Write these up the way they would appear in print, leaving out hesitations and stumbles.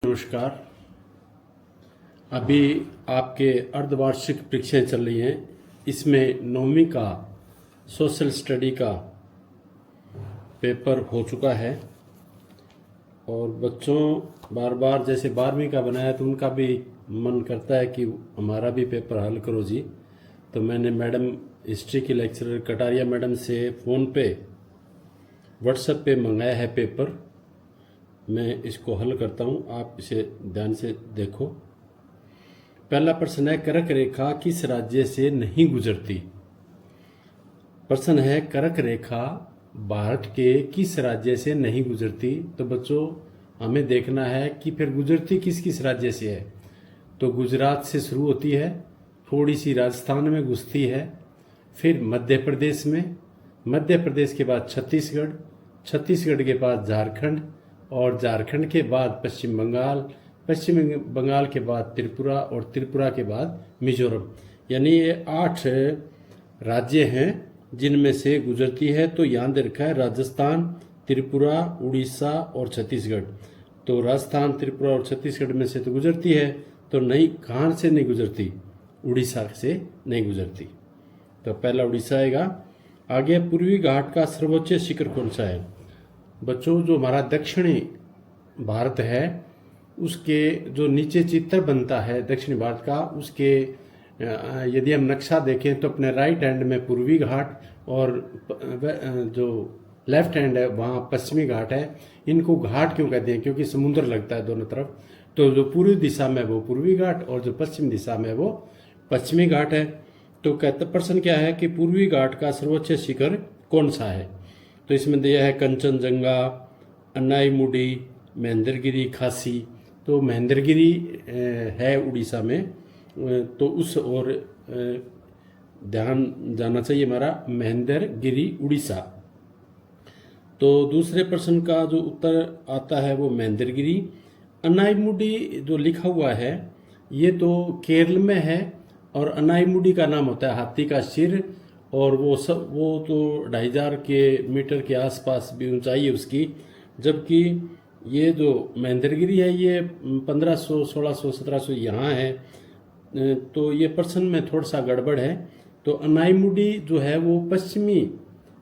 नमस्कार। अभी आपके अर्धवार्षिक परीक्षाएं चल रही हैं। इसमें 9वीं का सोशल स्टडी का पेपर हो चुका है और बच्चों बार बार जैसे 12वीं का बनाया तो उनका भी मन करता है कि हमारा भी पेपर हल करो जी। तो मैंने मैडम हिस्ट्री की लेक्चरर कटारिया मैडम से फ़ोन पे व्हाट्सएप पे मंगाया है पेपर। मैं इसको हल करता हूँ, आप इसे ध्यान से देखो। पहला प्रश्न है, कर्क रेखा किस राज्य से नहीं गुजरती। प्रश्न है, कर्क रेखा भारत के किस राज्य से नहीं गुजरती। तो बच्चों हमें देखना है कि फिर गुजरती किस किस राज्य से है। तो गुजरात से शुरू होती है, थोड़ी सी राजस्थान में घुसती है, फिर मध्य प्रदेश में, मध्य प्रदेश के बाद छत्तीसगढ़, छत्तीसगढ़ के बाद झारखंड और झारखंड के बाद पश्चिम बंगाल, पश्चिम बंगाल के बाद त्रिपुरा और त्रिपुरा के बाद मिजोरम। यानी ये 8 राज्य हैं जिनमें से गुजरती है। तो यहाँ दे रखा है राजस्थान, त्रिपुरा, उड़ीसा और छत्तीसगढ़। तो राजस्थान, त्रिपुरा और छत्तीसगढ़ में से तो गुजरती है, तो नहीं, कहाँ से नहीं गुजरती, उड़ीसा से नहीं गुजरती। तो पहला उड़ीसा आएगा। आगे, पूर्वी घाट का सर्वोच्च शिखर कौन सा है। बच्चों जो हमारा दक्षिणी भारत है उसके जो नीचे चित्र बनता है दक्षिणी भारत का, उसके यदि हम नक्शा देखें तो अपने राइट हैंड में पूर्वी घाट और जो लेफ्ट हैंड है वहाँ पश्चिमी घाट है। इनको घाट क्यों कहते हैं, क्योंकि समुद्र लगता है दोनों तरफ। तो जो पूर्वी दिशा में वो पूर्वी घाट और जो पश्चिम दिशा में वो पश्चिमी घाट है। तो कहते प्रश्न क्या है कि पूर्वी घाट का सर्वोच्च शिखर कौन सा है। तो इसमें दिया है कंचनजंगा, अन्नाईमुडी, महेंद्रगिरी, खासी। तो महेंद्रगिरी है उड़ीसा में, तो उस और ध्यान जाना चाहिए हमारा, महेंद्रगिरी उड़ीसा। तो दूसरे प्रश्न का जो उत्तर आता है वो महेंद्रगिरी। अन्नाईमुडी जो लिखा हुआ है ये तो केरल में है और अन्नाईमुडी का नाम होता है हाथी का सिर, और वो तो 2500 के मीटर के आसपास भी ऊंचाई है उसकी। जबकि ये जो महेंद्रगिरी है ये 1500, 1600, 1700 यहाँ है। तो ये प्रश्न में थोड़ा सा गड़बड़ है। तो अन्नाईमुडी जो है वो पश्चिमी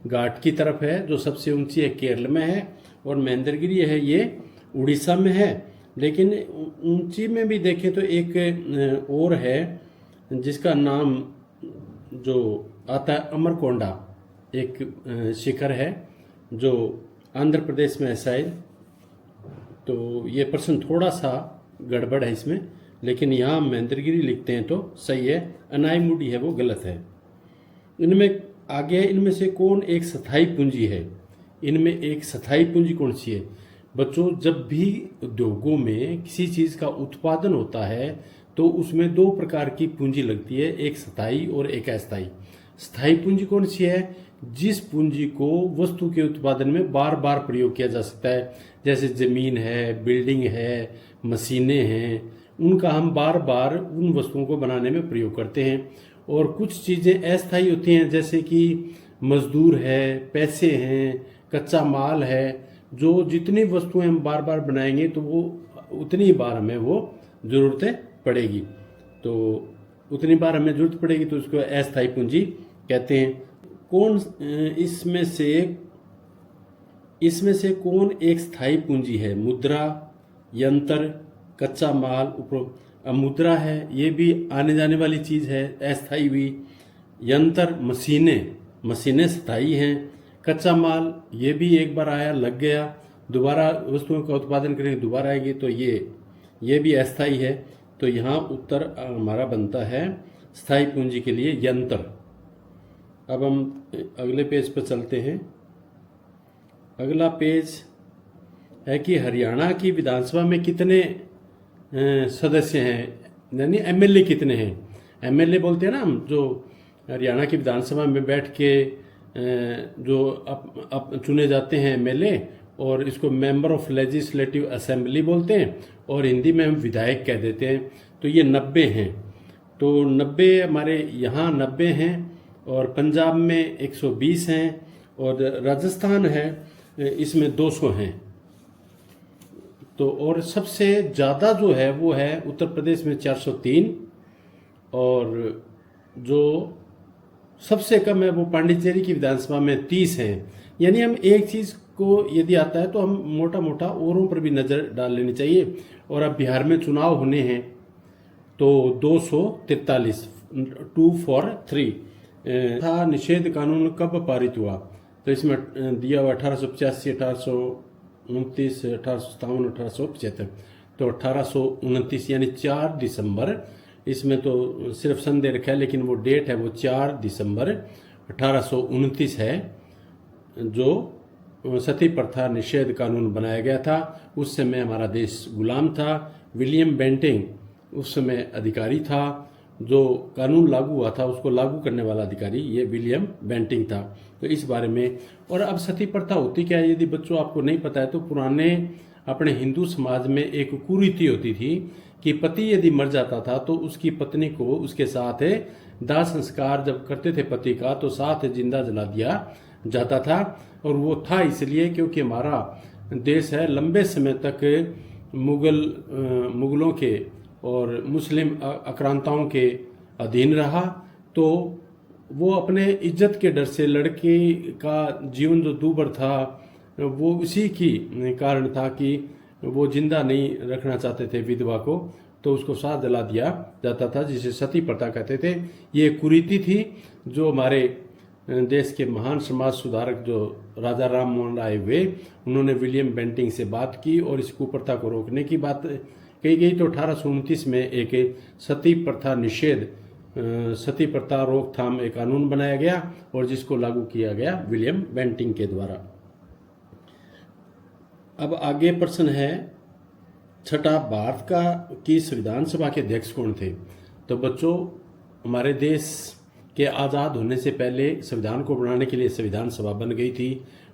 घाट की तरफ है, जो सबसे ऊंची है केरल में है, और महेंद्रगिरी है ये उड़ीसा में है। लेकिन ऊंची में भी देखें तो एक और है जिसका नाम जो आता है अमरकोंडा, एक शिखर है जो आंध्र प्रदेश में है शायद। तो ये प्रश्न थोड़ा सा गड़बड़ है इसमें, लेकिन यहाँ महेंद्रगिरी लिखते हैं तो सही है, अन्नाईमुडी है वो गलत है। इनमें आगे, इनमें से कौन एक स्थायी पूंजी है। इनमें एक स्थायी पूंजी कौन सी है। बच्चों जब भी उद्योगों में किसी चीज़ का उत्पादन होता है तो उसमें 2 प्रकार की पूंजी लगती है, एक स्थायी और एक अस्थायी। स्थायी पूंजी कौन सी है, जिस पूंजी को वस्तु के उत्पादन में बार बार प्रयोग किया जा सकता है, जैसे जमीन है, बिल्डिंग है, मशीनें हैं, उनका हम बार बार उन वस्तुओं को बनाने में प्रयोग करते हैं। और कुछ चीज़ें अस्थायी होती हैं, जैसे कि मजदूर है, पैसे हैं, कच्चा माल है, जो जितनी वस्तुएं हम बार बार बनाएंगे तो वो उतनी बार हमें वो ज़रूरतें पड़ेगी। तो उतनी बार हमें जरूरत पड़ेगी तो उसको अस्थायी पूंजी कहते हैं। कौन इसमें से कौन एक स्थायी पूंजी है। मुद्रा, यंत्र, कच्चा माल, उपभोग। मुद्रा है ये भी आने जाने वाली चीज़ है, अस्थायी भी। यंत्र, मशीनें स्थायी हैं। कच्चा माल ये भी एक बार आया, लग गया, दोबारा वस्तुओं का उत्पादन करेंगे, दोबारा आएगी, तो ये भी अस्थायी है। तो यहाँ उत्तर हमारा बनता है स्थायी पूंजी के लिए यंत्र। अब हम अगले पेज पर चलते हैं। अगला पेज है कि हरियाणा की विधानसभा में कितने सदस्य हैं, यानी एमएलए कितने हैं। एमएलए बोलते हैं ना हम, जो हरियाणा की विधानसभा में बैठ के जो चुने जाते हैं एमएलए, और इसको मेंबर ऑफ लेजिस्लेटिव असेंबली बोलते हैं, और हिंदी में हम विधायक कह देते हैं। तो ये 90 हैं। तो 90 हमारे यहाँ 90 हैं, और पंजाब में 120 हैं, और राजस्थान है इसमें 200 हैं। तो और सबसे ज़्यादा जो है वो है उत्तर प्रदेश में 403, और जो सबसे कम है वो पांडिचेरी की विधानसभा में 30 हैं। यानी हम एक चीज़ को यदि आता है तो हम मोटा मोटा औरों पर भी नज़र डाल लेनी चाहिए। और अब बिहार में चुनाव होने हैं तो 243 243 था। निषेध कानून कब पारित हुआ? तो इसमें दिया हुआ 1885, 1829, 1857, 1875। तो 1829 यानी 4 दिसंबर, इसमें तो सिर्फ सन दे रखा है लेकिन वो डेट है वो 4 दिसंबर 1829 है, जो सती प्रथा निषेध कानून बनाया गया था। उस समय हमारा देश गुलाम था। विलियम बेंटिंग उस समय अधिकारी था। जो कानून लागू हुआ था उसको लागू करने वाला अधिकारी ये विलियम बेंटिंग था। तो इस बारे में, और अब सती प्रथा होती क्या है, यदि बच्चों आपको नहीं पता है तो पुराने अपने हिंदू समाज में एक कुरीति होती थी कि पति यदि मर जाता था तो उसकी पत्नी को उसके साथ दाह संस्कार जब करते थे पति का तो साथ जिंदा जला दिया जाता था। और वो था इसलिए क्योंकि हमारा देश है लंबे समय तक मुगलों के और मुस्लिम आक्रांताओं के अधीन रहा। तो वो अपने इज्जत के डर से लड़के का जीवन जो दूभर था वो इसी की कारण था कि वो जिंदा नहीं रखना चाहते थे विधवा को, तो उसको साथ जला दिया जाता था, जिसे सती प्रथा कहते थे। ये कुरीति थी जो हमारे देश के महान समाज सुधारक जो राजा राम मोहन राय हुए, उन्होंने विलियम बेंटिंग से बात की और इस कुप्रथा को रोकने की बात कही गई। तो 1829 में एक सती प्रथा निषेध, सती प्रथा रोकथाम एक कानून बनाया गया और जिसको लागू किया गया विलियम बेंटिंग के द्वारा। अब आगे प्रश्न है छठा, भारत का की संविधान सभा के अध्यक्ष कौन थे? तो बच्चों, हमारे देश के आज़ाद होने से पहले संविधान को बनाने के लिए संविधान सभा बन गई थी।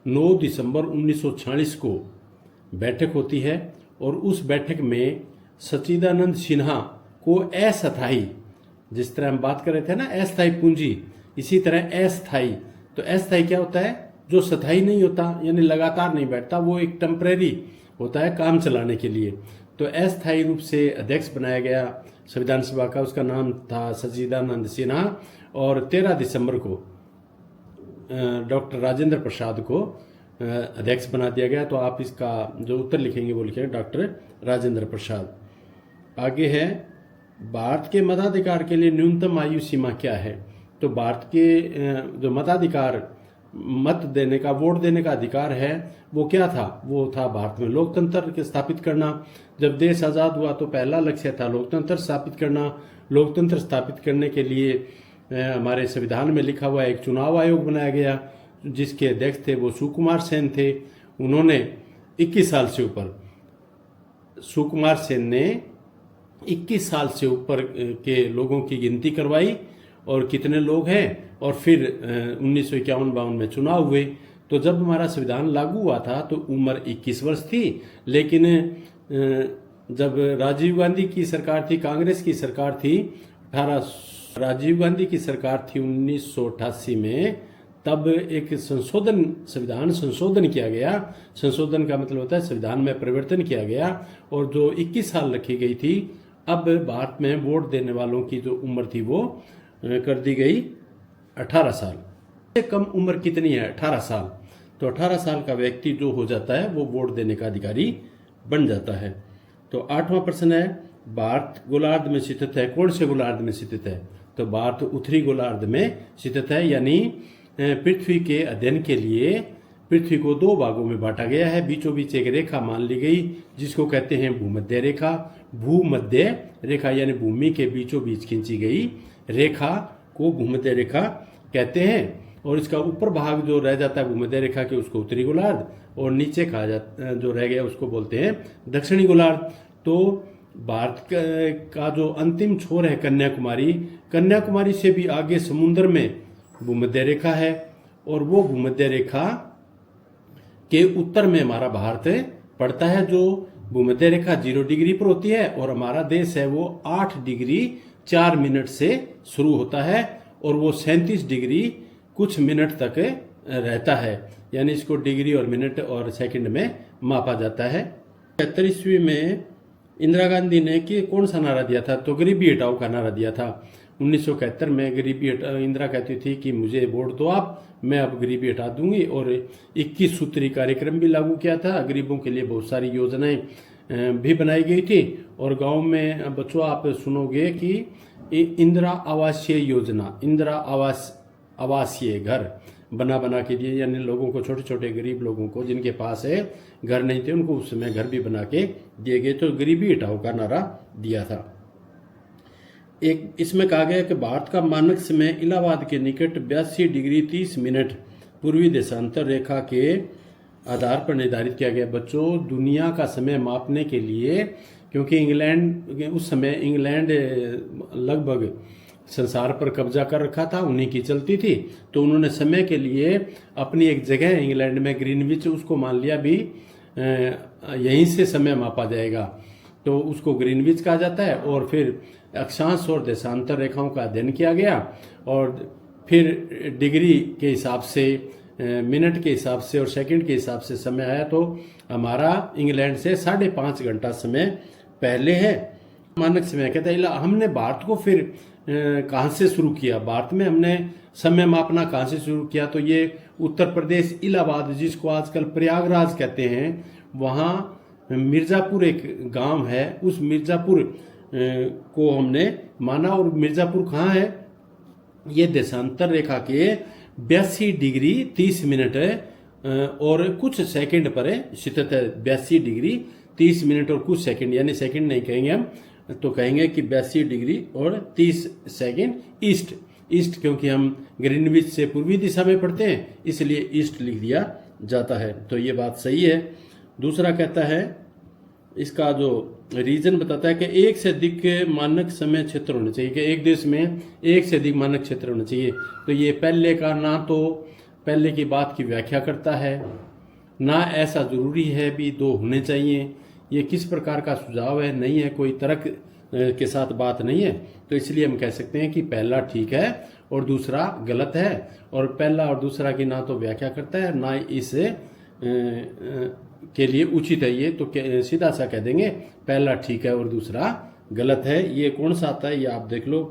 9 दिसंबर 1946 को बैठक होती है और उस बैठक में सच्चिदानंद सिन्हा को अस्थायी, जिस तरह हम बात कर रहे थे ना अस्थायी पूंजी, इसी तरह अस्थायी। तो अस्थायी क्या होता है? जो स्थायी नहीं होता, यानी लगातार नहीं बैठता, वो एक टेम्परेरी होता है काम चलाने के लिए। तो अस्थायी रूप से अध्यक्ष बनाया गया संविधान सभा का, उसका नाम था सच्चिदानंद सिन्हा। और 13 दिसंबर को डॉक्टर राजेंद्र प्रसाद को अध्यक्ष बना दिया गया। तो आप इसका जो उत्तर लिखेंगे वो लिखेंगे डॉक्टर राजेंद्र प्रसाद। आगे है, भारत के मताधिकार के लिए न्यूनतम आयु सीमा क्या है? तो भारत के जो मताधिकार, मत देने का, वोट देने का अधिकार है, वो क्या था? वो था भारत में लोकतंत्र के स्थापित करना। जब देश आज़ाद हुआ तो पहला लक्ष्य था लोकतंत्र स्थापित करना। लोकतंत्र स्थापित करने के लिए हमारे संविधान में लिखा हुआ एक चुनाव आयोग बनाया गया, जिसके अध्यक्ष थे वो सुकुमार सेन थे। उन्होंने 21 साल से ऊपर, सुकुमार सेन ने 21 साल से ऊपर के लोगों की गिनती करवाई और कितने लोग हैं, और फिर 1951-52 में चुनाव हुए। तो जब हमारा संविधान लागू हुआ था तो उम्र 21 वर्ष थी, लेकिन जब राजीव गांधी की सरकार थी, कांग्रेस की सरकार थी, राजीव गांधी की सरकार थी 1988 में, तब एक संविधान संशोधन किया गया। संशोधन का मतलब होता है संविधान में परिवर्तन किया गया, और जो 21 साल रखी गई थी, अब भारत में वोट देने वालों की जो उम्र थी वो कर दी गई 18 साल। सबसे कम उम्र कितनी है? 18 साल। तो 18 साल का व्यक्ति जो हो जाता है वो वोट देने का अधिकारी बन जाता है। तो 8वां प्रश्न है, भारत गोलार्ध में स्थित है। कौन से गोलार्ध में स्थित है? तो भारत उत्तरी गोलार्ध में स्थित है, यानी पृथ्वी के अध्ययन के लिए पृथ्वी को 2 भागों में बांटा गया है। बीचों बीच एक रेखा मान ली गई जिसको कहते हैं भूमध्य रेखा। भूमध्य रेखा यानी भूमि के बीचों बीच खींची गई रेखा को भूमध्य रेखा कहते हैं। और इसका ऊपर भाग जो रह जाता है भूमध्य रेखा के, उसको उत्तरी गोलार्ध, और नीचे कहा जाता जो रह गया उसको बोलते हैं दक्षिणी गोलार्ध। तो भारत का जो अंतिम छोर है कन्याकुमारी, कन्याकुमारी से भी आगे समुद्र में भूमध्य रेखा है, और वो भूमध्य रेखा के उत्तर में हमारा भारत पड़ता है। जो भूमध्य रेखा 0 डिग्री पर होती है, और हमारा देश है वो 8 डिग्री 4 मिनट से शुरू होता है, और वो 37 डिग्री कुछ मिनट तक रहता है। यानी इसको डिग्री और मिनट और सेकंड में मापा जाता है। ईस्वी में इंदिरा गांधी ने कि कौन सा नारा दिया था, तो गरीबी हटाओ का नारा दिया था। 1971 में गरीबी हटाओ, इंदिरा कहती थी कि मुझे वोट दो आप, मैं अब गरीबी हटा दूंगी, और 21 सूत्री कार्यक्रम भी लागू किया था। गरीबों के लिए बहुत सारी योजनाएं भी बनाई गई थी। और गांव में बच्चों आप सुनोगे कि इंदिरा आवासीय योजना, इंदिरा आवासीय घर बना बना के दिए, यानी लोगों को, छोटे छोटे गरीब लोगों को जिनके पास है घर नहीं थे, उनको उस समय घर भी बना के दिए गए। तो गरीबी हटाओ का नारा दिया था। एक इसमें कहा गया कि भारत का मानक समय इलाहाबाद के निकट 82 डिग्री 30 मिनट पूर्वी देशांतर रेखा के आधार पर निर्धारित किया गया। बच्चों, दुनिया का समय मापने के लिए, क्योंकि इंग्लैंड उस समय इंग्लैंड लगभग संसार पर कब्जा कर रखा था, उन्हीं की चलती थी, तो उन्होंने समय के लिए अपनी एक जगह इंग्लैंड में ग्रीनविच, उसको मान लिया भी यहीं से समय मापा जाएगा, तो उसको ग्रीनविच कहा जाता है। और फिर अक्षांश और देशांतर रेखाओं का अध्ययन किया गया, और फिर डिग्री के हिसाब से, मिनट के हिसाब से और सेकंड के हिसाब से समय आया, तो हमारा इंग्लैंड से 5.5 घंटा समय पहले है। मानक समय कहता है। हमने भारत को फिर कहाँ से शुरू किया, भारत में हमने समय मापना कहाँ से शुरू किया, तो ये उत्तर प्रदेश इलाहाबाद, जिसको आजकल प्रयागराज कहते हैं, वहाँ मिर्ज़ापुर एक गांव है, उस मिर्ज़ापुर को हमने माना। और मिर्ज़ापुर कहाँ है, ये देशांतर रेखा के 82 डिग्री 30 मिनट है और कुछ सेकंड पर स्थित है। 82 डिग्री 30 मिनट और कुछ सेकंड, यानी सेकंड नहीं कहेंगे हम, तो कहेंगे कि 82 डिग्री और 30 सेकंड ईस्ट, क्योंकि हम ग्रीनविच से पूर्वी दिशा में पढ़ते हैं, इसलिए ईस्ट लिख दिया जाता है। तो ये बात सही है। दूसरा कहता है, इसका जो रीजन बताता है कि एक से अधिक मानक समय क्षेत्र होने चाहिए, कि एक देश में एक से अधिक मानक क्षेत्र होने चाहिए। तो ये पहले का ना तो पहले की बात की व्याख्या करता है, ना ऐसा जरूरी है भी 2 होने चाहिए। ये किस प्रकार का सुझाव है, नहीं है, कोई तर्क के साथ बात नहीं है। तो इसलिए हम कह सकते हैं कि पहला ठीक है और दूसरा गलत है। और पहला और दूसरा की ना तो व्याख्या करता है, ना इस के लिए उचित है ये, तो सीधा सा कह देंगे पहला ठीक है और दूसरा गलत है। ये कौन सा आता है, ये आप देख लो।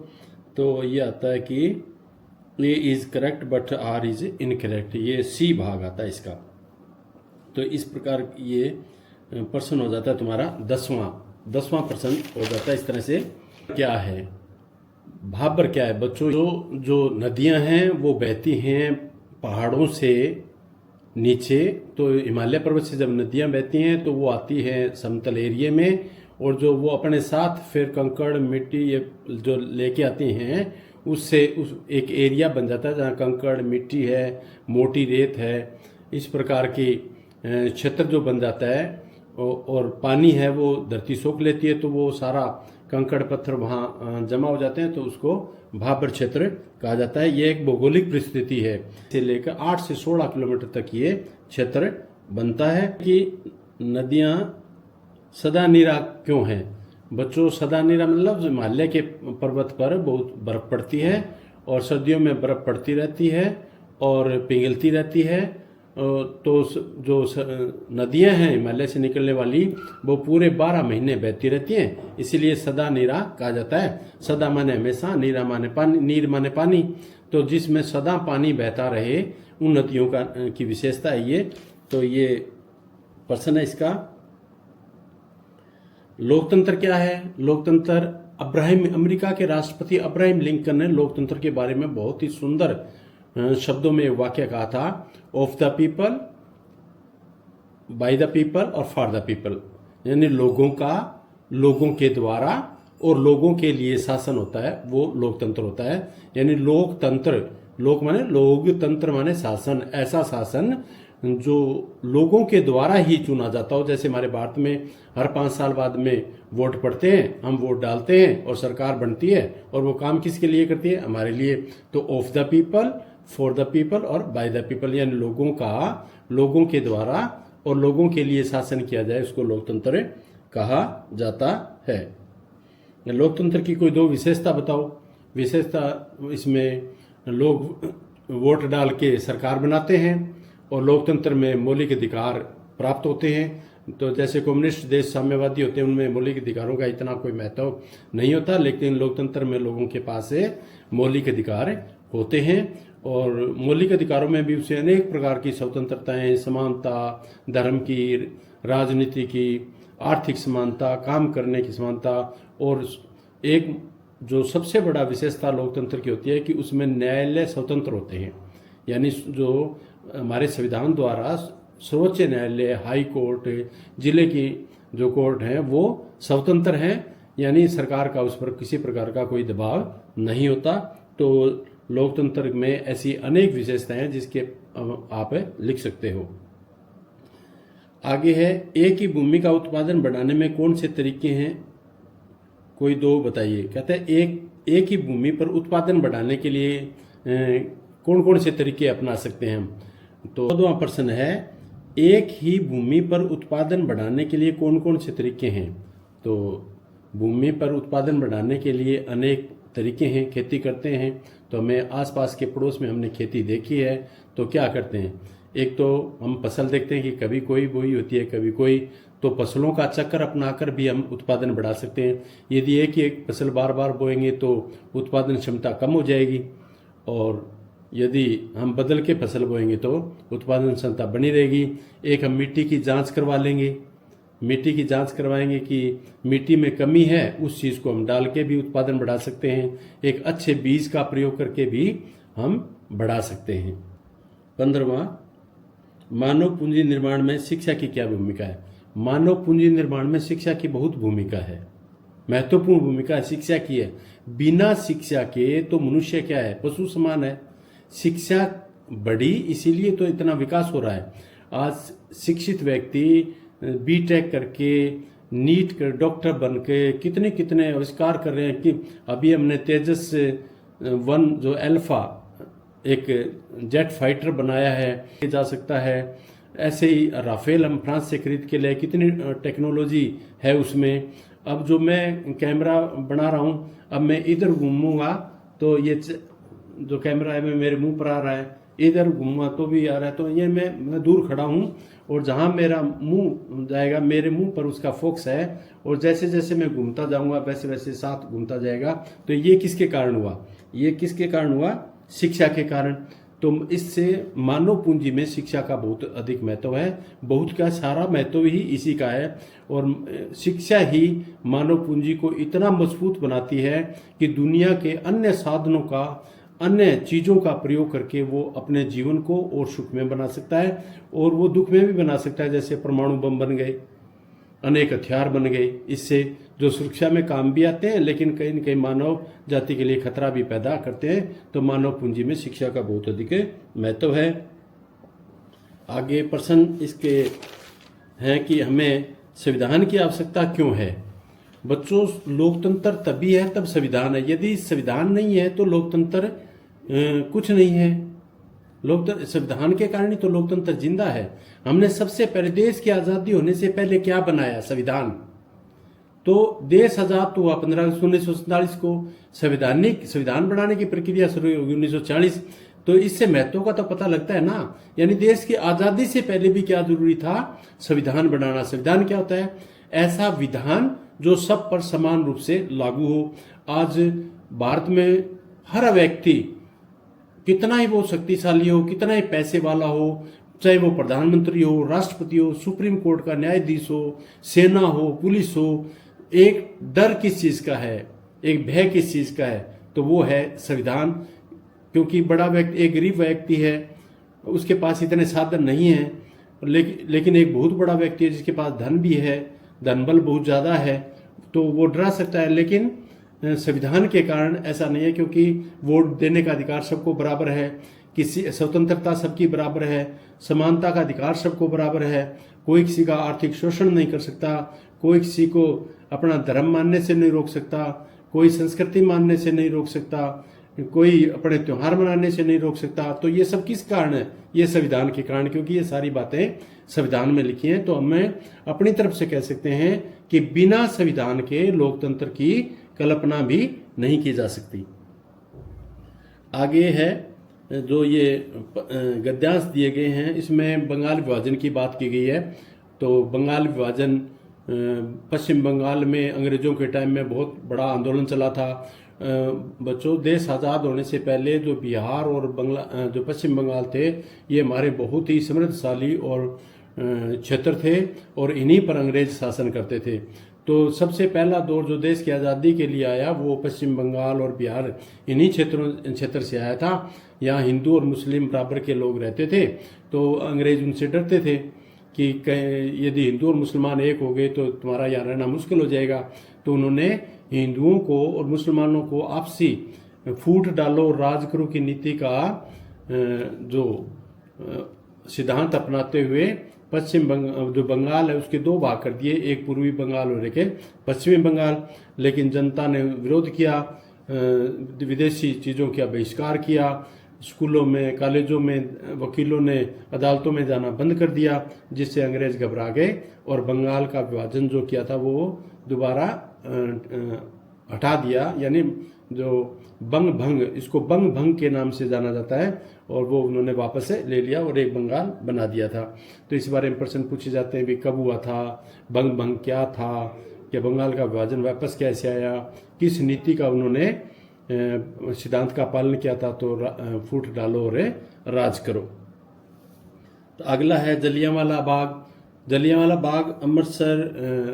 तो ये आता है कि A is correct but R is incorrect, ये सी भाग आता है इसका। तो इस प्रकार ये प्रश्न हो जाता है तुम्हारा 10वां प्रश्न हो जाता है इस तरह से। क्या है भाबर, क्या है बच्चों, जो नदियां हैं वो बहती हैं पहाड़ों से नीचे। तो हिमालय पर्वत से जब नदियां बहती हैं तो वो आती है समतल एरिया में, और जो वो अपने साथ फिर कंकड़ मिट्टी ये जो लेके आती हैं, उससे उस एक एरिया बन जाता है जहाँ कंकड़ मिट्टी है, मोटी रेत है, इस प्रकार की क्षेत्र जो बन जाता है। और पानी है वो धरती सोख लेती है, तो वो सारा कंकड़ पत्थर वहाँ जमा हो जाते हैं, तो उसको भाबर क्षेत्र कहा जाता है। ये एक भौगोलिक परिस्थिति है, से लेकर 8 से 16 किलोमीटर तक ये क्षेत्र बनता है। कि नदियाँ सदा नीरा क्यों हैं बच्चों? सदा नीरा मतलब हिमालय के पर्वत पर बहुत बर्फ पड़ती है और सर्दियों में बर्फ पड़ती रहती है और पिघलती रहती है। तो जो नदियां हैं हिमालय से निकलने वाली, वो पूरे 12 महीने बहती रहती हैं, इसीलिए सदा नीरा कहा जाता है। सदा माने हमेशा, नीरा माने पानी, नीर माने पानी। तो जिसमें सदा पानी बहता रहे, उन नदियों की विशेषता है ये। तो ये प्रश्न है इसका। लोकतंत्र क्या है? लोकतंत्र, अमेरिका के राष्ट्रपति अब्राहम लिंकन ने लोकतंत्र के बारे में बहुत ही सुंदर शब्दों में वाक्य कहा था, of the people, by the people और फॉर द पीपल, यानी लोगों का, लोगों के द्वारा और लोगों के लिए शासन होता है, वो लोकतंत्र होता है। यानी लोकतंत्र, लोक माने लोग, तंत्र माने शासन, ऐसा शासन जो लोगों के द्वारा ही चुना जाता हो। जैसे हमारे भारत में हर 5 साल बाद में वोट पड़ते हैं, हम वोट डालते हैं और सरकार बनती है, और वो काम किसके लिए करती है? हमारे लिए। तो of the people, for the people और बाय द पीपल, यानी लोगों का, लोगों के द्वारा और लोगों के लिए शासन किया जाए, उसको लोकतंत्र कहा जाता है। लोकतंत्र की कोई 2 विशेषता बताओ। विशेषता इसमें लोग वोट डाल के सरकार बनाते हैं और लोकतंत्र में मौलिक अधिकार प्राप्त होते हैं। तो जैसे कम्युनिस्ट देश साम्यवादी होते हैं उनमें मौलिक अधिकारों का इतना कोई महत्व नहीं होता, लेकिन लोकतंत्र में लोगों के पास मौलिक अधिकार होते हैं। और मौलिक अधिकारों में भी उसे अनेक प्रकार की स्वतंत्रताएं, समानता, धर्म की, राजनीति की, आर्थिक समानता, काम करने की समानता, और एक जो सबसे बड़ा विशेषता लोकतंत्र की होती है कि उसमें न्यायालय स्वतंत्र होते हैं। यानी जो हमारे संविधान द्वारा सर्वोच्च न्यायालय, हाई कोर्ट, जिले की जो कोर्ट हैं वो स्वतंत्र हैं, यानी सरकार का उस पर किसी प्रकार का कोई दबाव नहीं होता। तो लोकतंत्र में ऐसी अनेक विशेषताएं हैं जिसके आप लिख सकते हो। आगे है, एक ही भूमि का उत्पादन बढ़ाने में कौन से तरीके हैं, कोई दो बताइए। कहते हैं एक ही भूमि पर उत्पादन बढ़ाने के लिए कौन कौन से तरीके अपना सकते हैं हम। तो 14वां प्रश्न है, एक ही भूमि पर उत्पादन बढ़ाने के लिए कौन कौन से तरीके हैं। तो भूमि पर उत्पादन बढ़ाने के लिए अनेक तरीके हैं। खेती करते हैं तो हमें आसपास के पड़ोस में हमने खेती देखी है, तो क्या करते हैं, एक तो हम फसल देखते हैं कि कभी कोई बोई होती है कभी कोई, तो फसलों का चक्कर अपनाकर भी हम उत्पादन बढ़ा सकते हैं। यदि एक फसल बार बार बोएंगे तो उत्पादन क्षमता कम हो जाएगी, और यदि हम बदल के फसल बोएंगे तो उत्पादन क्षमता बनी रहेगी। एक हम मिट्टी की जांच करवा लेंगे, मिट्टी की जांच करवाएंगे कि मिट्टी में कमी है, उस चीज़ को हम डाल के भी उत्पादन बढ़ा सकते हैं। एक अच्छे बीज का प्रयोग करके भी हम बढ़ा सकते हैं। 15वां, मानव पूंजी निर्माण में शिक्षा की क्या भूमिका है। मानव पूंजी निर्माण में शिक्षा की बहुत भूमिका है, महत्वपूर्ण भूमिका शिक्षा की है। बिना शिक्षा के तो मनुष्य क्या है, पशु समान है। शिक्षा बढ़ी इसीलिए तो इतना विकास हो रहा है। आज शिक्षित व्यक्ति बीटेक करके, नीट कर, डॉक्टर बन के कितने कितने आविष्कार कर रहे हैं कि अभी हमने तेजस 1 जो अल्फा एक जेट फाइटर बनाया है, जा सकता है। ऐसे ही राफेल हम फ्रांस से खरीद के लिए, कितनी टेक्नोलॉजी है उसमें। अब जो मैं कैमरा बना रहा हूँ, अब मैं इधर घूमूंगा तो ये जो कैमरा है मैं मेरे मुंह पर आ रहा है, इधर घूमूंगा तो भी आ रहा है। तो ये मैं दूर खड़ा हूँ और जहाँ मेरा मुंह जाएगा मेरे मुंह पर उसका फोकस है, और जैसे जैसे मैं घूमता जाऊंगा वैसे वैसे साथ घूमता जाएगा। तो ये किसके कारण हुआ, ये किसके कारण हुआ, शिक्षा के कारण। तो इससे मानव पूंजी में शिक्षा का बहुत अधिक महत्व है, बहुत का सारा महत्व ही इसी का है। और शिक्षा ही मानव पूंजी को इतना मजबूत बनाती है कि दुनिया के अन्य साधनों का, अन्य चीज़ों का प्रयोग करके वो अपने जीवन को और सुख में बना सकता है, और वो दुख में भी बना सकता है। जैसे परमाणु बम बन गए, अनेक हथियार बन गए, इससे जो सुरक्षा में काम भी आते हैं लेकिन कहीं न कहीं मानव जाति के लिए खतरा भी पैदा करते हैं। तो मानव पूंजी में शिक्षा का बहुत अधिक महत्व है। आगे प्रश्न इसके हैं कि हमें संविधान की आवश्यकता क्यों है। बच्चों, लोकतंत्र तभी है तब संविधान है। यदि संविधान नहीं है तो लोकतंत्र कुछ नहीं है। लोकतंत्र संविधान के कारण ही तो लोकतंत्र जिंदा है। हमने सबसे पहले देश की आज़ादी होने से पहले क्या बनाया, संविधान। तो देश आजाद तो हुआ 15 अगस्त 1947 को। संविधान बनाने की प्रक्रिया शुरू होगी 1940। तो इससे महत्व का तो पता लगता है ना। यानी देश की आज़ादी से पहले भी क्या जरूरी था, संविधान बनाना। संविधान क्या होता है, ऐसा विधान जो सब पर समान रूप से लागू हो। आज भारत में हर व्यक्ति, कितना ही वो शक्तिशाली हो, कितना ही पैसे वाला हो, चाहे वो प्रधानमंत्री हो, राष्ट्रपति हो, सुप्रीम कोर्ट का न्यायाधीश हो, सेना हो, पुलिस हो, एक डर किस चीज का है, एक भय किस चीज का है, तो वो है संविधान। क्योंकि बड़ा व्यक्ति, एक गरीब व्यक्ति है, उसके पास इतने साधन नहीं है, लेकिन एक बहुत बड़ा व्यक्ति है जिसके पास धन भी है, धन बल बहुत ज्यादा है, तो वो डरा सकता है। लेकिन संविधान के कारण ऐसा नहीं है, क्योंकि वोट देने का अधिकार सबको बराबर है, किसी स्वतंत्रता सबकी बराबर है, समानता का अधिकार सबको बराबर है, कोई किसी का आर्थिक शोषण नहीं कर सकता, कोई किसी को अपना धर्म मानने से नहीं रोक सकता, कोई संस्कृति मानने से नहीं रोक सकता, कोई अपने त्योहार मनाने से नहीं रोक सकता। तो ये सब किस कारण है, ये संविधान के कारण, क्योंकि ये सारी बातें संविधान में लिखी हैं। तो हमें अपनी तरफ से कह सकते हैं कि बिना संविधान के लोकतंत्र की कल्पना भी नहीं की जा सकती। आगे है जो ये गद्यांश दिए गए हैं, इसमें बंगाल विभाजन की बात की गई है। तो बंगाल विभाजन, पश्चिम बंगाल में अंग्रेजों के टाइम में बहुत बड़ा आंदोलन चला था। बच्चों, देश आज़ाद होने से पहले जो बिहार और जो पश्चिम बंगाल थे, ये हमारे बहुत ही समृद्धशाली और क्षेत्र थे और इन्हीं पर अंग्रेज शासन करते थे। तो सबसे पहला दौर जो देश की आज़ादी के लिए आया वो पश्चिम बंगाल और बिहार इन्हीं क्षेत्र से आया था। यहाँ हिंदू और मुस्लिम बराबर के लोग रहते थे, तो अंग्रेज उनसे डरते थे कि यदि हिंदू और मुसलमान एक हो गए तो तुम्हारा यहाँ रहना मुश्किल हो जाएगा। तो उन्होंने हिंदुओं को और मुसलमानों को आपसी फूट डालो और राज करो की नीति का जो सिद्धांत अपनाते हुए जो बंगाल है उसके दो भाग कर दिए, एक पूर्वी बंगाल और एक पश्चिमी बंगाल। लेकिन जनता ने विरोध किया, विदेशी चीज़ों का बहिष्कार किया, स्कूलों में, कॉलेजों में वकीलों ने अदालतों में जाना बंद कर दिया, जिससे अंग्रेज घबरा गए और बंगाल का विभाजन जो किया था वो दोबारा हटा दिया। यानी जो बंग भंग, इसको बंग भंग के नाम से जाना जाता है, और वो उन्होंने वापस से ले लिया और एक बंगाल बना दिया था। तो इस बारे में प्रश्न पूछे जाते हैं भी कब हुआ था, बंग भंग क्या था, कि बंगाल का विभाजन वापस कैसे आया, किस नीति का उन्होंने सिद्धांत का पालन किया था। तो फूट डालो और राज करो। तो अगला है जलियांवाला बाग। जलियांवाला बाग अमृतसर,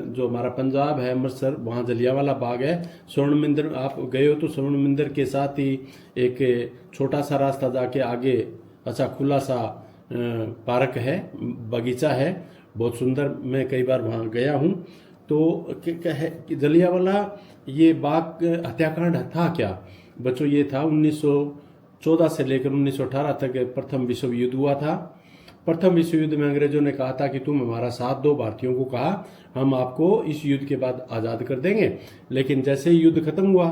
जो हमारा पंजाब है अमृतसर, वहाँ जलियांवाला बाग है। स्वर्ण मंदिर आप गए हो तो स्वर्ण मंदिर के साथ ही एक छोटा सा रास्ता जाके आगे अच्छा खुला सा पार्क है, बगीचा है, बहुत सुंदर। मैं कई बार वहाँ गया हूँ। तो क्या है कि जलियांवाला ये बाग हत्याकांड था क्या बच्चों? ये था 1914 से लेकर 1918 तक प्रथम विश्व युद्ध हुआ था। प्रथम विश्व युद्ध में अंग्रेजों ने कहा था कि तुम हमारा साथ दो, भारतीयों को कहा हम आपको इस युद्ध के बाद आज़ाद कर देंगे। लेकिन जैसे ही युद्ध खत्म हुआ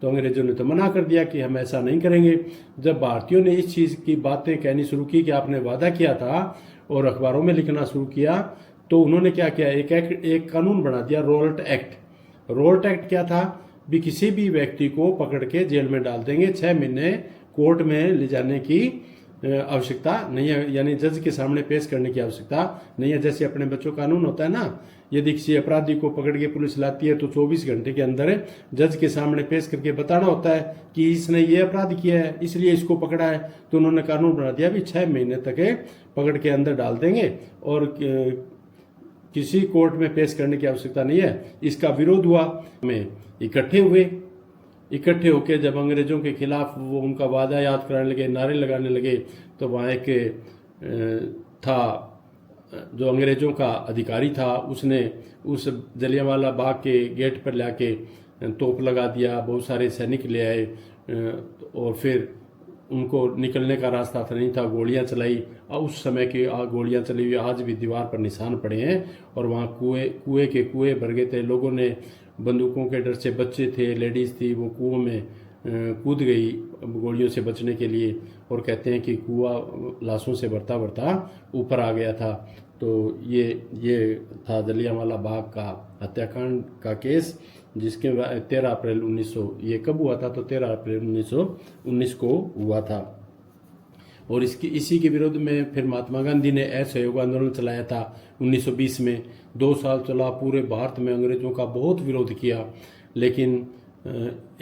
तो अंग्रेजों ने तो मना कर दिया कि हम ऐसा नहीं करेंगे। जब भारतीयों ने इस चीज़ की बातें कहनी शुरू की कि आपने वादा किया था और अखबारों में लिखना शुरू किया, तो उन्होंने क्या किया, एक कानून बना दिया, रोल्ट एक्ट। रोल्ट एक्ट क्या था भी, किसी भी व्यक्ति को पकड़ के जेल में डाल देंगे, 6 महीने कोर्ट में ले जाने की आवश्यकता नहीं है, यानी जज के सामने पेश करने की आवश्यकता नहीं है। जैसे अपने बच्चों कानून होता है ना, यदि किसी अपराधी को पकड़ के पुलिस लाती है तो 24 घंटे के अंदर जज के सामने पेश करके बताना होता है कि इसने ये अपराध किया है इसलिए इसको पकड़ा है। तो उन्होंने कानून बना दिया भी 6 महीने तक पकड़ के अंदर डाल देंगे और किसी कोर्ट में पेश करने की आवश्यकता नहीं है। इसका विरोध हुआ, में इकट्ठे होकर जब अंग्रेजों के खिलाफ वो उनका वादा याद कराने लगे, नारे लगाने लगे, तो वहाँ एक था जो अंग्रेजों का अधिकारी था, उसने उस जलियांवाला बाग के गेट पर लाके तोप लगा दिया, बहुत सारे सैनिक ले आए और फिर उनको निकलने का रास्ता था नहीं था, गोलियां चलाई। और उस समय की गोलियां चली हुई आज भी दीवार पर निशान पड़े हैं। और वहाँ कुएं भर गए थे, लोगों ने बंदूकों के डर से, बच्चे थे, लेडीज़ थी, वो कुओं में कूद गई गोलियों से बचने के लिए। और कहते हैं कि कुआं लाशों से भरता भरता ऊपर आ गया था। तो ये था जलियांवाला बाग का हत्याकांड का केस, जिसके 13 अप्रैल 1900, ये कब हुआ था तो 13 अप्रैल 1919 को हुआ था। और इसी के विरोध में फिर महात्मा गांधी ने असहयोग आंदोलन चलाया था 1920 में। 2 साल चला, पूरे भारत में अंग्रेजों का बहुत विरोध किया। लेकिन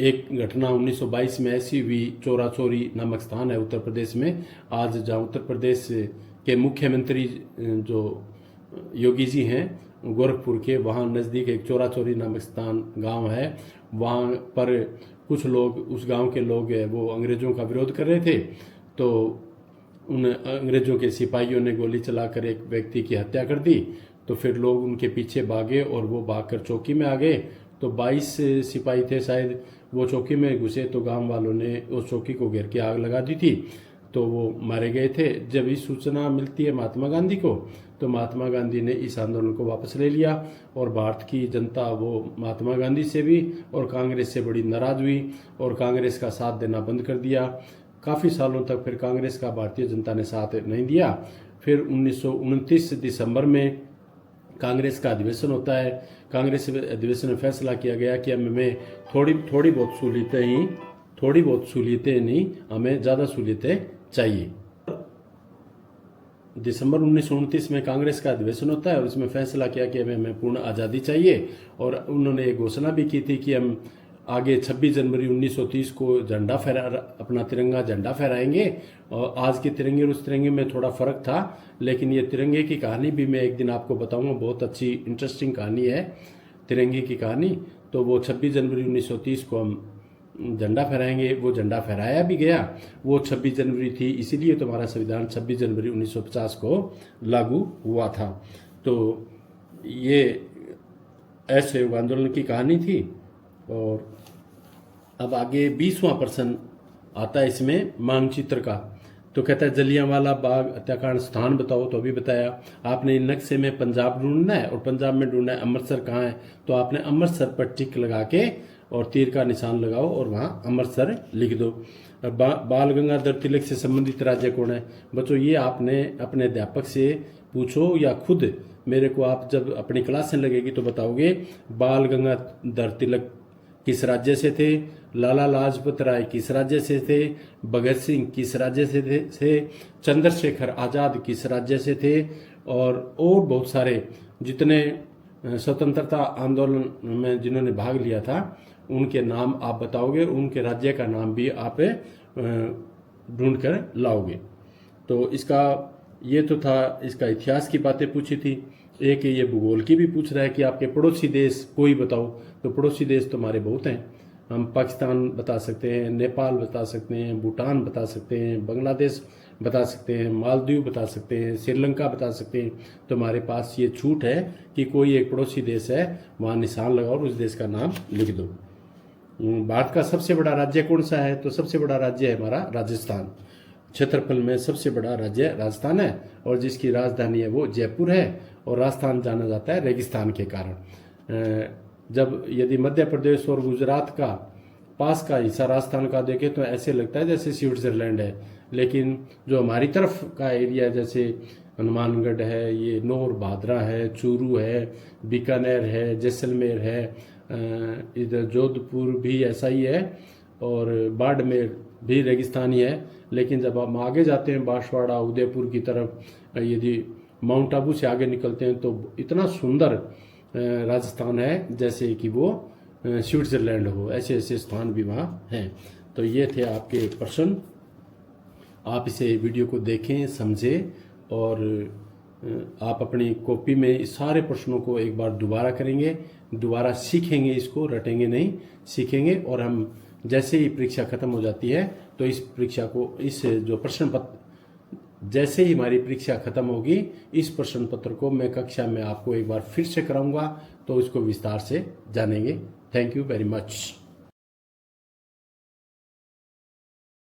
एक घटना 1922 में ऐसी हुई, चोरा चोरी नामक स्थान है उत्तर प्रदेश में आज, जहाँ उत्तर प्रदेश के मुख्यमंत्री जो योगी जी हैं गोरखपुर के, वहाँ नज़दीक एक चोरा चोरी नामक स्थान गांव है। वहाँ पर कुछ लोग, उस गांव के लोग वो अंग्रेजों का विरोध कर रहे थे। तो उन अंग्रेजों के सिपाहियों ने गोली चलाकर एक व्यक्ति की हत्या कर दी। तो फिर लोग उनके पीछे भागे और वो भागकर चौकी में आ गए। तो 22 सिपाही थे शायद, वो चौकी में घुसे तो गांव वालों ने उस चौकी को घेर के आग लगा दी थी, तो वो मारे गए थे। जब इस सूचना मिलती है महात्मा गांधी को, तो महात्मा गांधी ने इस आंदोलन को वापस ले लिया और भारत की जनता वो महात्मा गांधी से भी और कांग्रेस से बड़ी नाराज हुई और कांग्रेस का साथ देना बंद कर दिया। काफ़ी सालों तक फिर कांग्रेस का भारतीय जनता ने साथ नहीं दिया। फिर 1929 दिसंबर में कांग्रेस का अधिवेशन होता है। कांग्रेस अधिवेशन में फैसला किया गया कि हमें थोड़ी बहुत सहूलियतें नहीं, हमें ज़्यादा सहूलियतें चाहिए। दिसंबर 1929 में कांग्रेस का अधिवेशन होता है और इसमें फैसला किया कि हमें पूर्ण आज़ादी चाहिए। और उन्होंने एक घोषणा भी की थी कि हम आगे 26 जनवरी 1930 को झंडा अपना तिरंगा झंडा फहराएंगे। और आज के तिरंगे और उस तिरंगे में थोड़ा फ़र्क था, लेकिन ये तिरंगे की कहानी भी मैं एक दिन आपको बताऊंगा, बहुत अच्छी इंटरेस्टिंग कहानी है तिरंगे की कहानी। तो वो 26 जनवरी 1930 को हम झंडा फहराएंगे। वो झंडा फहराया भी गया। वो 26 जनवरी थी, इसीलिए तो हमारा संविधान 26 जनवरी 1950 को लागू हुआ था। तो ये असहयोग आंदोलन की कहानी थी। और अब आगे 20वां प्रश्न आता है इसमें मानचित्र का। तो कहता है जलियांवाला बाग हत्याकांड स्थान बताओ। तो अभी बताया आपने, इन नक्शे में पंजाब ढूंढना है और पंजाब में ढूंढना है अमृतसर कहाँ है। तो आपने अमृतसर पर टिक लगा के और तीर का निशान लगाओ और वहाँ अमृतसर लिख दो। बाल गंगाधर तिलक से संबंधित राज्य कौन है। बच्चों ये आपने अपने अध्यापक से पूछो या खुद मेरे को आप जब अपनी क्लास में लगेगी तो बताओगे। बाल गंगाधर तिलक किस राज्य से थे, लाला लाजपत राय किस राज्य से थे, भगत सिंह किस राज्य से थे, चंद्रशेखर आज़ाद किस राज्य से थे, और बहुत सारे जितने स्वतंत्रता आंदोलन में जिन्होंने भाग लिया था उनके नाम आप बताओगे, उनके राज्य का नाम भी आप ढूंढ कर लाओगे। तो इसका ये तो था, इसका इतिहास की बातें पूछी थी। एक ये भूगोल की भी पूछ रहा है कि आपके पड़ोसी देश कोई बताओ। तो पड़ोसी देश तो हमारे बहुत हैं। हम पाकिस्तान बता सकते हैं, नेपाल बता सकते हैं, भूटान बता सकते हैं, बांग्लादेश बता सकते हैं, मालदीव बता सकते हैं, श्रीलंका बता सकते हैं। तो हमारे पास ये छूट है कि कोई एक पड़ोसी देश है वहाँ निशान लगाओ और उस देश का नाम लिख दो। भारत का सबसे बड़ा राज्य कौन सा है। तो सबसे बड़ा राज्य है हमारा राजस्थान। क्षेत्रफल में सबसे बड़ा राज्य राजस्थान है और जिसकी राजधानी है वो जयपुर है। और राजस्थान जाना जाता है रेगिस्तान के कारण। जब यदि मध्य प्रदेश और गुजरात का पास का हिस्सा राजस्थान का देखें तो ऐसे लगता है जैसे स्विट्जरलैंड है, लेकिन जो हमारी तरफ का एरिया जैसे हनुमानगढ़ है, ये नौर भादरा है, चूरू है, बीकानेर है, जैसलमेर है, इधर जोधपुर भी ऐसा ही है और बाड़मेर भी रेगिस्तानी है। लेकिन जब हम आगे जाते हैं बांसवाड़ा उदयपुर की तरफ, यदि माउंट आबू से आगे निकलते हैं तो इतना सुंदर राजस्थान है जैसे कि वो स्विट्जरलैंड हो। ऐसे ऐसे स्थान भी वहाँ हैं। तो ये थे आपके प्रश्न। आप इसे वीडियो को देखें, समझें और आप अपनी कॉपी में इस सारे प्रश्नों को एक बार दोबारा करेंगे, दोबारा सीखेंगे, इसको रटेंगे नहीं, सीखेंगे। और हम जैसे ही परीक्षा खत्म हो जाती है तो इस परीक्षा को, इस जो प्रश्न पत्र, जैसे ही हमारी परीक्षा खत्म होगी इस प्रश्न पत्र को मैं कक्षा में आपको एक बार फिर से कराऊंगा तो इसको विस्तार से जानेंगे। Thank you very much.